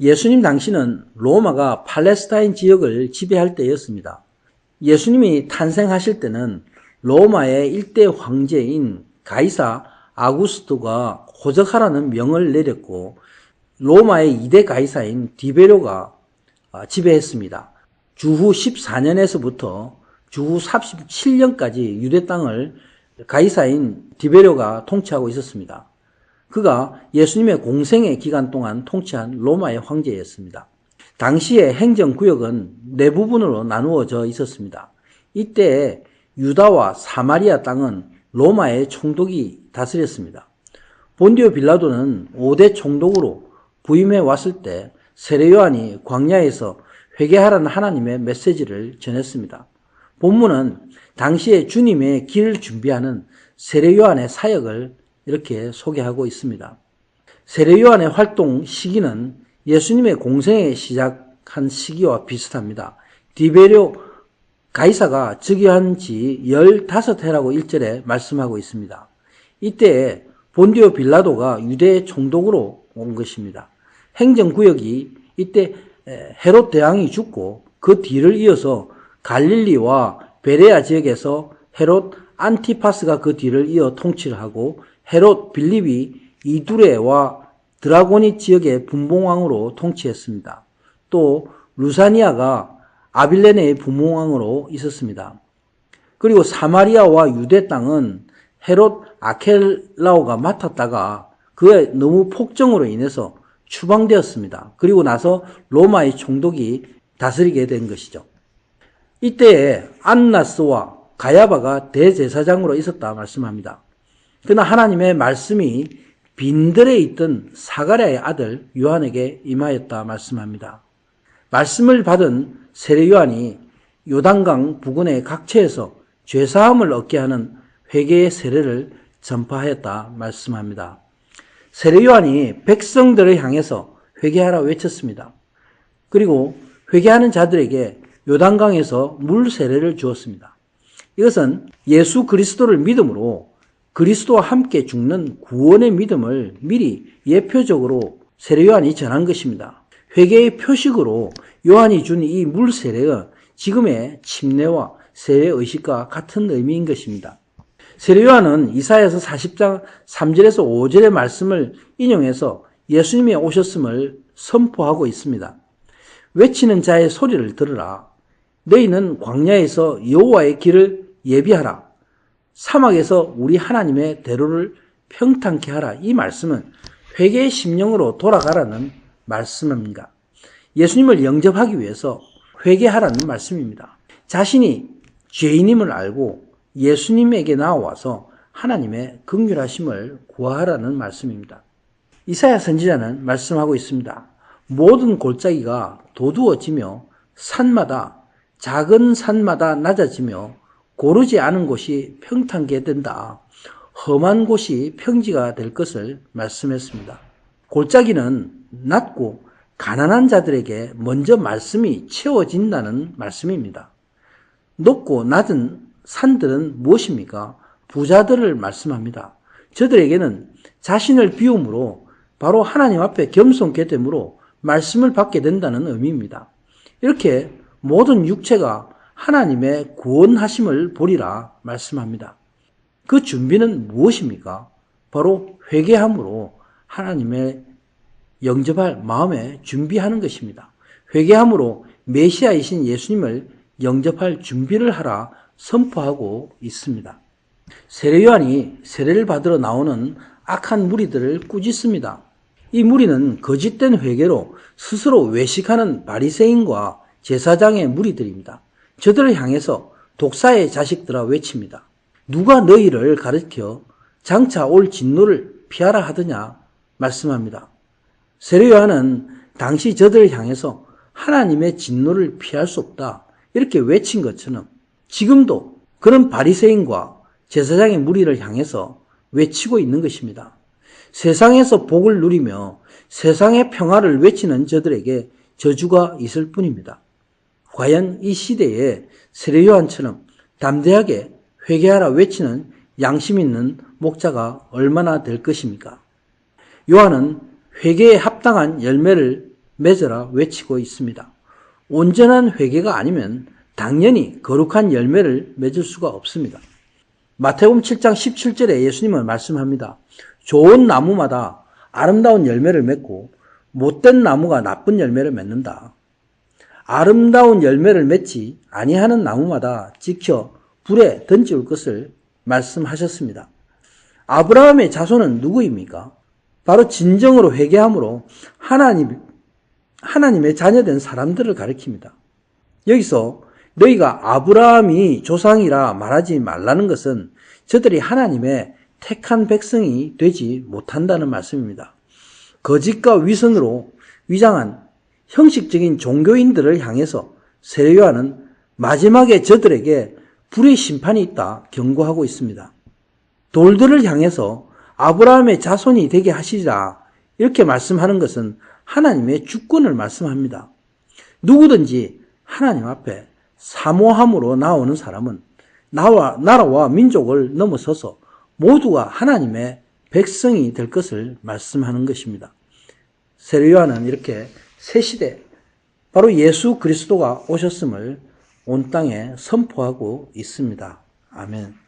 예수님 당시는 로마가 팔레스타인 지역을 지배할 때였습니다. 예수님이 탄생하실 때는 로마의 일대 황제인 가이사 아구스토가 호적하라는 명을 내렸고 로마의 2대 가이사인 디베료가 지배했습니다. 주후 14년에서부터 주후 37년까지 유대 땅을 가이사인 디베료가 통치하고 있었습니다. 그가 예수님의 공생의 기간 동안 통치한 로마의 황제였습니다. 당시의 행정구역은 네 부분으로 나누어져 있었습니다. 이때 유다와 사마리아 땅은 로마의 총독이 다스렸습니다. 본디오 빌라도는 5대 총독으로 부임해 왔을 때 세례 요한이 광야에서 회개하라는 하나님의 메시지를 전했습니다. 본문은 당시에 주님의 길을 준비하는 세례 요한의 사역을 이렇게 소개하고 있습니다. 세례 요한의 활동 시기는 예수님의 공생에 시작한 시기와 비슷합니다. 디베료 가이사가 즉위한 지 15해라고 1절에 말씀하고 있습니다. 이때 본디오 빌라도가 유대 총독으로 온 것입니다. 행정구역이 이때 헤롯 대왕이 죽고 그 뒤를 이어서 갈릴리와 베레아 지역에서 헤롯 안티파스가 그 뒤를 이어 통치를 하고 헤롯 빌립이 이두레와 드라고니 지역의 분봉왕으로 통치했습니다. 또 루사니아가 아빌레네의 분봉왕으로 있었습니다. 그리고 사마리아와 유대 땅은 헤롯 아켈라오가 맡았다가 그의 너무 폭정으로 인해서 추방되었습니다. 그리고 나서 로마의 총독이 다스리게 된 것이죠. 이때에 안나스와 가야바가 대제사장으로 있었다 말씀합니다. 그러나 하나님의 말씀이 빈들에 있던 사가랴의 아들 요한에게 임하였다 말씀합니다. 말씀을 받은 세례 요한이 요단강 부근의 각처에서 죄사함을 얻게 하는 회개의 세례를 전파하였다 말씀합니다. 세례 요한이 백성들을 향해서 회개하라 외쳤습니다. 그리고 회개하는 자들에게 요단강에서 물 세례를 주었습니다. 이것은 예수 그리스도를 믿음으로 그리스도와 함께 죽는 구원의 믿음을 미리 예표적으로 세례 요한이 전한 것입니다. 회개의 표식으로 요한이 준 이 물 세례가 지금의 침례와 세례 의식과 같은 의미인 것입니다. 세례 요한은 이사야서 40장 3절에서 5절의 말씀을 인용해서 예수님이 오셨음을 선포하고 있습니다. 외치는 자의 소리를 들으라. 너희는 광야에서 여호와의 길을 예비하라. 사막에서 우리 하나님의 대로를 평탄케 하라. 이 말씀은 회개의 심령으로 돌아가라는 말씀입니다. 예수님을 영접하기 위해서 회개하라는 말씀입니다. 자신이 죄인임을 알고 예수님에게 나와서 하나님의 긍휼하심을 구하라는 말씀입니다. 이사야 선지자는 말씀하고 있습니다. 모든 골짜기가 도두어지며 산마다 작은 산마다 낮아지며 고르지 않은 곳이 평탄게 된다. 험한 곳이 평지가 될 것을 말씀했습니다. 골짜기는 낮고 가난한 자들에게 먼저 말씀이 채워진다는 말씀입니다. 높고 낮은 산들은 무엇입니까? 부자들을 말씀합니다. 저들에게는 자신을 비움으로 바로 하나님 앞에 겸손케 됨으로 말씀을 받게 된다는 의미입니다. 이렇게 모든 육체가 하나님의 구원하심을 보리라 말씀합니다. 그 준비는 무엇입니까? 바로 회개함으로 하나님의 영접할 마음에 준비하는 것입니다. 회개함으로 메시아이신 예수님을 영접할 준비를 하라 선포하고 있습니다. 세례 요한이 세례를 받으러 나오는 악한 무리들을 꾸짖습니다. 이 무리는 거짓된 회개로 스스로 외식하는 바리새인과 제사장의 무리들입니다. 저들을 향해서 독사의 자식들아 외칩니다. 누가 너희를 가르쳐 장차 올 진노를 피하라 하더냐 말씀합니다. 세례 요한은 당시 저들을 향해서 하나님의 진노를 피할 수 없다 이렇게 외친 것처럼 지금도 그런 바리새인과 제사장의 무리를 향해서 외치고 있는 것입니다. 세상에서 복을 누리며 세상의 평화를 외치는 저들에게 저주가 있을 뿐입니다. 과연 이 시대에 세례 요한처럼 담대하게 회개하라 외치는 양심 있는 목자가 얼마나 될 것입니까? 요한은 회개에 합당한 열매를 맺으라 외치고 있습니다. 온전한 회개가 아니면 당연히 거룩한 열매를 맺을 수가 없습니다. 마태복음 7장 17절에 예수님은 말씀합니다. 좋은 나무마다 아름다운 열매를 맺고 못된 나무가 나쁜 열매를 맺는다. 아름다운 열매를 맺지 아니하는 나무마다 지켜 불에 던지올 것을 말씀하셨습니다. 아브라함의 자손은 누구입니까? 바로 진정으로 회개함으로 하나님의 자녀된 사람들을 가리킵니다. 여기서 너희가 아브라함이 조상이라 말하지 말라는 것은 저들이 하나님의 택한 백성이 되지 못한다는 말씀입니다. 거짓과 위선으로 위장한 형식적인 종교인들을 향해서 세례요한은 마지막에 저들에게 불의 심판이 있다 경고하고 있습니다. 돌들을 향해서 아브라함의 자손이 되게 하시리라 이렇게 말씀하는 것은 하나님의 주권을 말씀합니다. 누구든지 하나님 앞에 사모함으로 나오는 사람은 나라와 민족을 넘어서서 모두가 하나님의 백성이 될 것을 말씀하는 것입니다. 세례요한은 이렇게 새 시대, 바로 예수 그리스도가 오셨음을 온 땅에 선포하고 있습니다. 아멘.